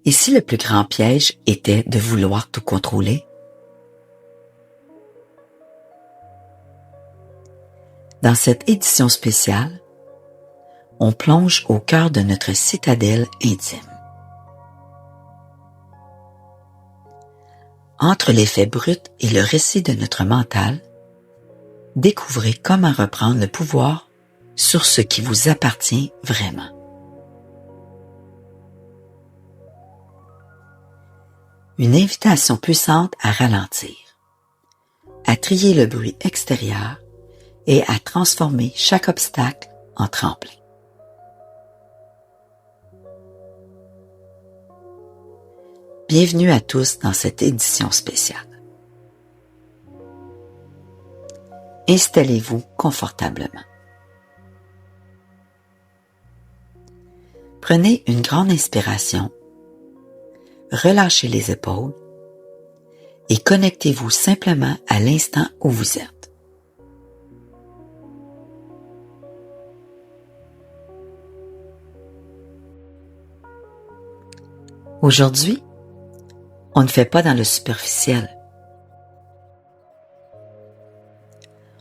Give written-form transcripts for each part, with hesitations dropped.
Et si le plus grand piège était de vouloir tout contrôler? Dans cette édition spéciale, on plonge au cœur de notre citadelle intime. Entre les faits bruts et le récit de notre mental, découvrez comment reprendre le pouvoir sur ce qui vous appartient vraiment. Une invitation puissante à ralentir, à trier le bruit extérieur et à transformer chaque obstacle en tremplin. Bienvenue à tous dans cette édition spéciale. Installez-vous confortablement. Prenez une grande inspiration, relâchez les épaules et connectez-vous simplement à l'instant où vous êtes. Aujourd'hui, on ne fait pas dans le superficiel.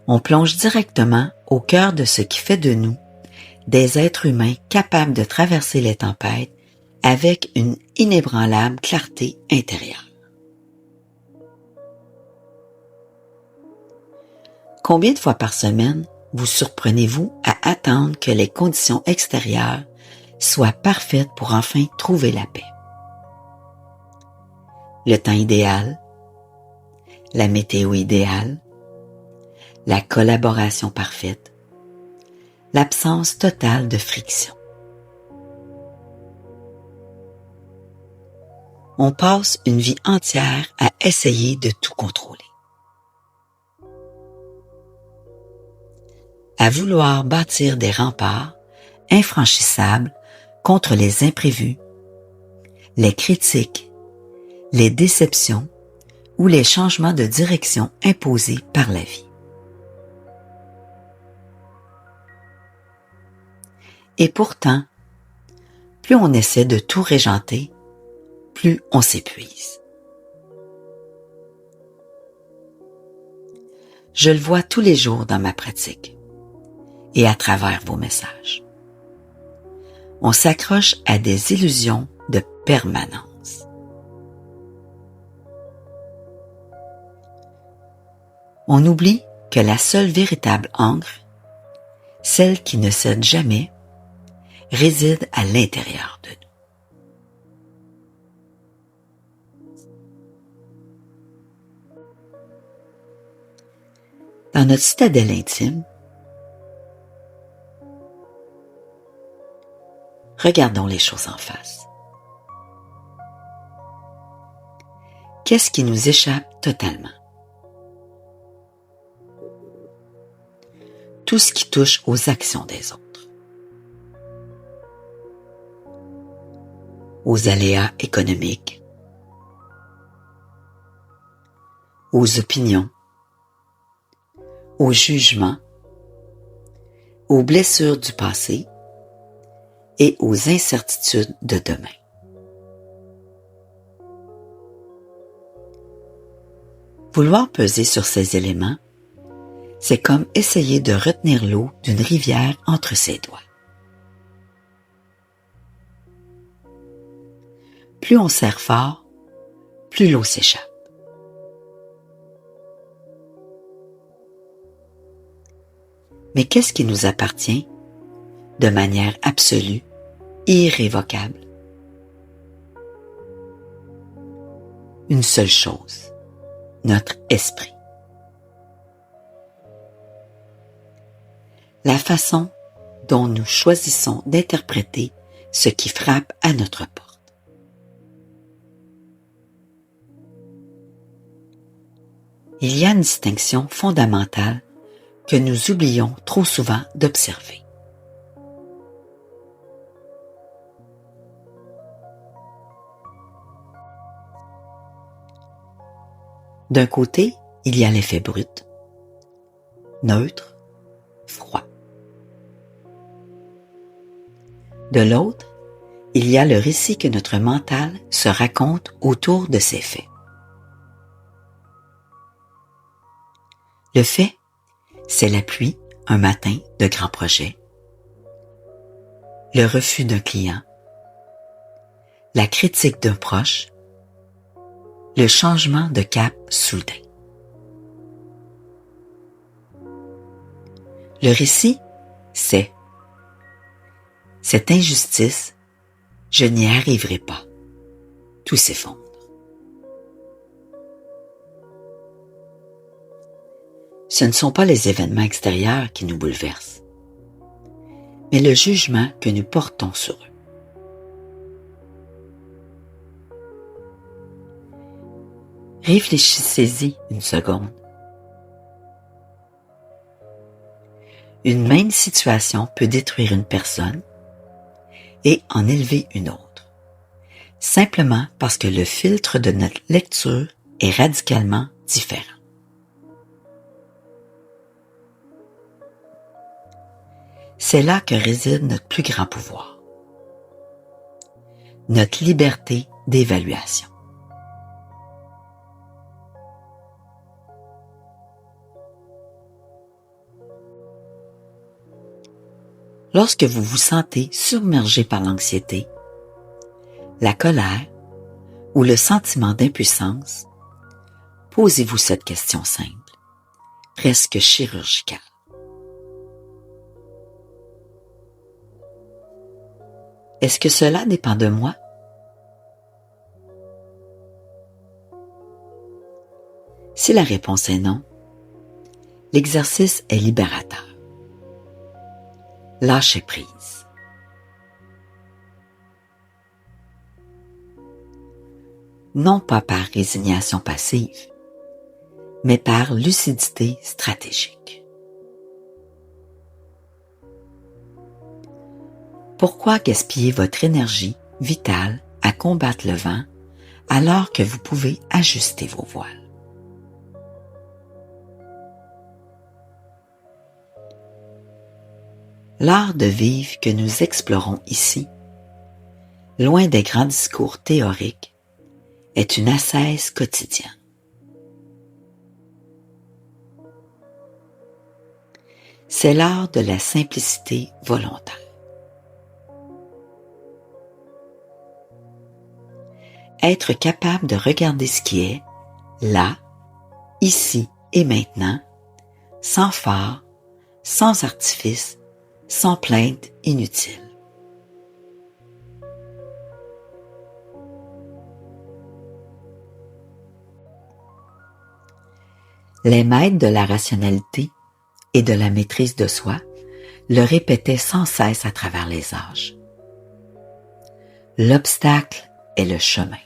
On plonge directement au cœur de ce qui fait de nous des êtres humains capables de traverser les tempêtes avec une inébranlable clarté intérieure. Combien de fois par semaine vous surprenez-vous à attendre que les conditions extérieures soient parfaites pour enfin trouver la paix? Le temps idéal, la météo idéale, la collaboration parfaite, l'absence totale de friction. On passe une vie entière à essayer de tout contrôler. À vouloir bâtir des remparts infranchissables contre les imprévus, les critiques, les déceptions ou les changements de direction imposés par la vie. Et pourtant, plus on essaie de tout régenter, plus on s'épuise. Je le vois tous les jours dans ma pratique et à travers vos messages. On s'accroche à des illusions de permanence. On oublie que la seule véritable ancre, celle qui ne cède jamais, réside à l'intérieur de nous. Dans notre citadelle intime, regardons les choses en face. Qu'est-ce qui nous échappe totalement? Tout ce qui touche aux actions des autres, aux aléas économiques, aux opinions, aux jugements, aux blessures du passé et aux incertitudes de demain. Vouloir peser sur ces éléments, c'est comme essayer de retenir l'eau d'une rivière entre ses doigts. Plus on serre fort, plus l'eau s'échappe. Mais qu'est-ce qui nous appartient de manière absolue, irrévocable? Une seule chose, notre esprit. La façon dont nous choisissons d'interpréter ce qui frappe à notre porte. Il y a une distinction fondamentale que nous oublions trop souvent d'observer. D'un côté, il y a l'effet brut, neutre, froid. De l'autre, il y a le récit que notre mental se raconte autour de ces faits. Le fait, c'est la pluie un matin de grands projets, le refus d'un client, la critique d'un proche, le changement de cap soudain. Le récit, c'est cette injustice, je n'y arriverai pas. Tout s'effondre. Ce ne sont pas les événements extérieurs qui nous bouleversent, mais le jugement que nous portons sur eux. Réfléchissez-y une seconde. Une même situation peut détruire une personne et en élever une autre, simplement parce que le filtre de notre lecture est radicalement différent. C'est là que réside notre plus grand pouvoir, notre liberté d'évaluation. Lorsque vous vous sentez submergé par l'anxiété, la colère ou le sentiment d'impuissance, posez-vous cette question simple, presque chirurgicale. Est-ce que cela dépend de moi? Si la réponse est non, l'exercice est libérateur. Lâchez prise. Non pas par résignation passive, mais par lucidité stratégique. Pourquoi gaspiller votre énergie vitale à combattre le vent alors que vous pouvez ajuster vos voiles? L'art de vivre que nous explorons ici, loin des grands discours théoriques, est une ascèse quotidienne. C'est l'art de la simplicité volontaire. Être capable de regarder ce qui est, là, ici et maintenant, sans phare, sans artifice, sans plainte inutile. Les maîtres de la rationalité et de la maîtrise de soi le répétaient sans cesse à travers les âges. L'obstacle est le chemin.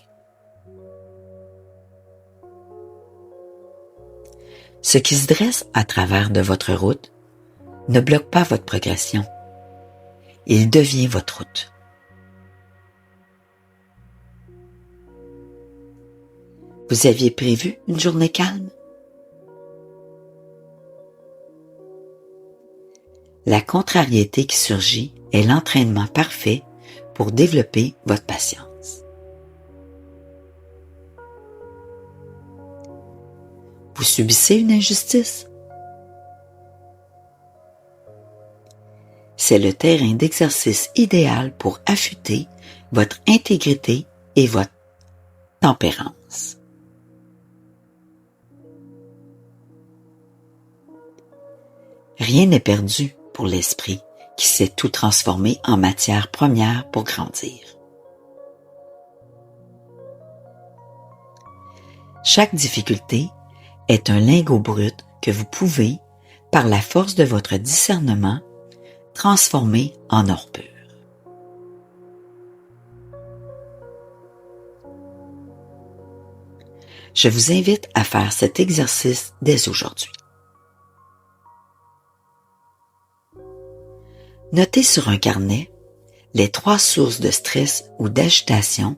Ce qui se dresse à travers de votre route ne bloque pas votre progression. Il devient votre route. Vous aviez prévu une journée calme? La contrariété qui surgit est l'entraînement parfait pour développer votre patience. Vous subissez une injustice? C'est le terrain d'exercice idéal pour affûter votre intégrité et votre tempérance. Rien n'est perdu pour l'esprit qui sait tout transformer en matière première pour grandir. Chaque difficulté est un lingot brut que vous pouvez, par la force de votre discernement, transformer en or pur. Je vous invite à faire cet exercice dès aujourd'hui. Notez sur un carnet les 3 sources de stress ou d'agitation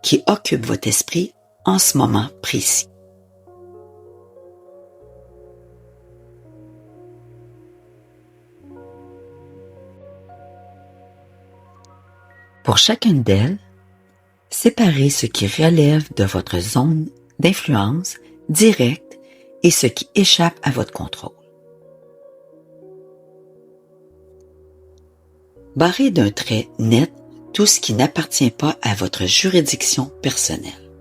qui occupent votre esprit en ce moment précis. Pour chacune d'elles, séparez ce qui relève de votre zone d'influence directe et ce qui échappe à votre contrôle. Barrez d'un trait net tout ce qui n'appartient pas à votre juridiction personnelle.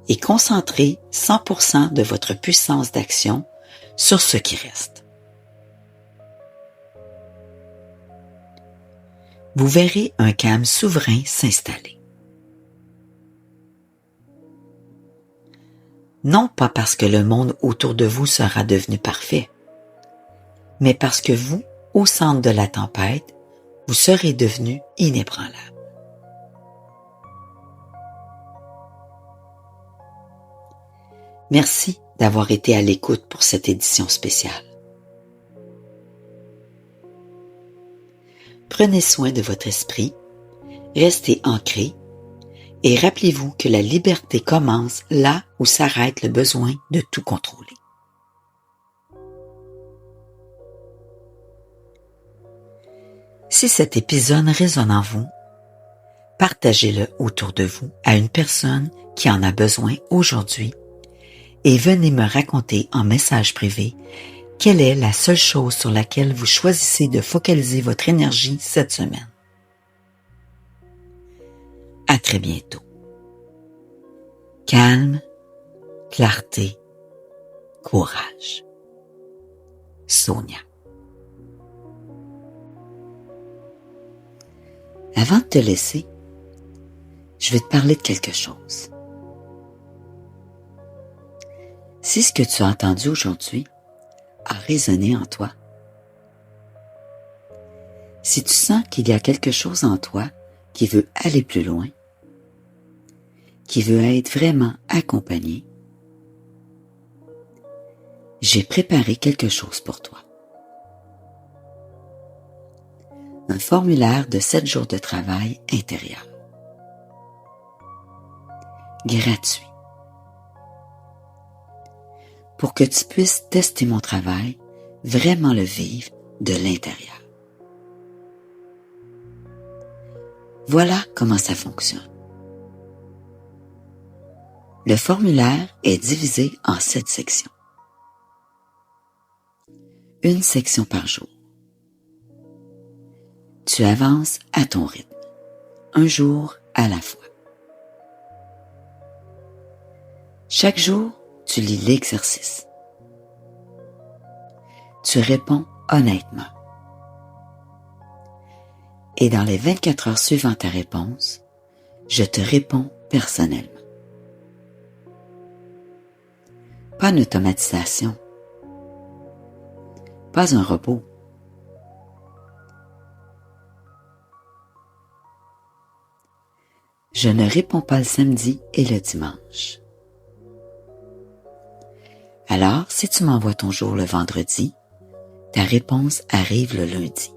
Et concentrez 100% de votre puissance d'action sur ce qui reste. Vous verrez un calme souverain s'installer. Non pas parce que le monde autour de vous sera devenu parfait, mais parce que vous, au centre de la tempête, vous serez devenu inébranlable. Merci d'avoir été à l'écoute pour cette édition spéciale. Prenez soin de votre esprit, restez ancré et rappelez-vous que la liberté commence là où s'arrête le besoin de tout contrôler. Si cet épisode résonne en vous, partagez-le autour de vous à une personne qui en a besoin aujourd'hui et venez me raconter en message privé quelle est la seule chose sur laquelle vous choisissez de focaliser votre énergie cette semaine. À très bientôt. Calme, clarté, courage. Sonia. Avant de te laisser, je vais te parler de quelque chose. Si ce que tu as entendu aujourd'hui a résonné en toi, si tu sens qu'il y a quelque chose en toi qui veut aller plus loin, qui veut être vraiment accompagné, j'ai préparé quelque chose pour toi. Un formulaire de 7 jours de travail intérieur. Gratuit. Pour que tu puisses tester mon travail, vraiment le vivre de l'intérieur. Voilà comment ça fonctionne. Le formulaire est divisé en 7 sections. Une section par jour. Tu avances à ton rythme, un jour à la fois. Chaque jour, tu lis l'exercice. Tu réponds honnêtement. Et dans les 24 heures suivant ta réponse, je te réponds personnellement. Pas une automatisation. Pas un robot. Je ne réponds pas le samedi et le dimanche. Alors, si tu m'envoies ton jour le vendredi, ta réponse arrive le lundi.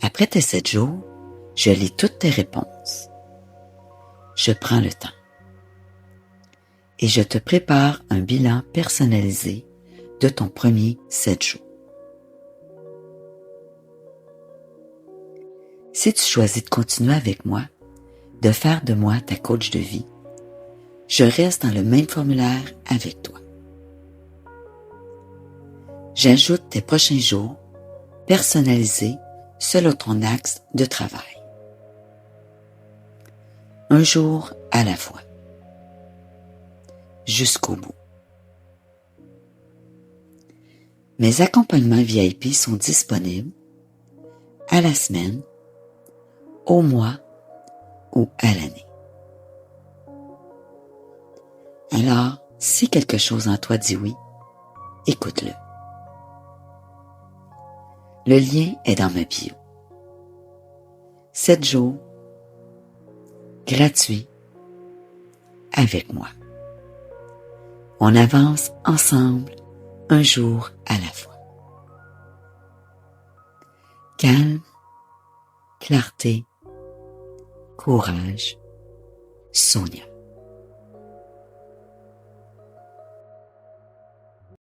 Après tes 7 jours, je lis toutes tes réponses. Je prends le temps. Et je te prépare un bilan personnalisé de ton premier 7 jours. Si tu choisis de continuer avec moi, de faire de moi ta coach de vie, je reste dans le même formulaire avec toi. J'ajoute tes prochains jours personnalisés selon ton axe de travail. Un jour à la fois. Jusqu'au bout. Mes accompagnements VIP sont disponibles à la semaine, au mois ou à l'année. Alors, si quelque chose en toi dit oui, écoute-le. Le lien est dans ma bio. 7 jours, gratuit, avec moi. On avance ensemble, un jour à la fois. Calme, clarté, courage, Sonia.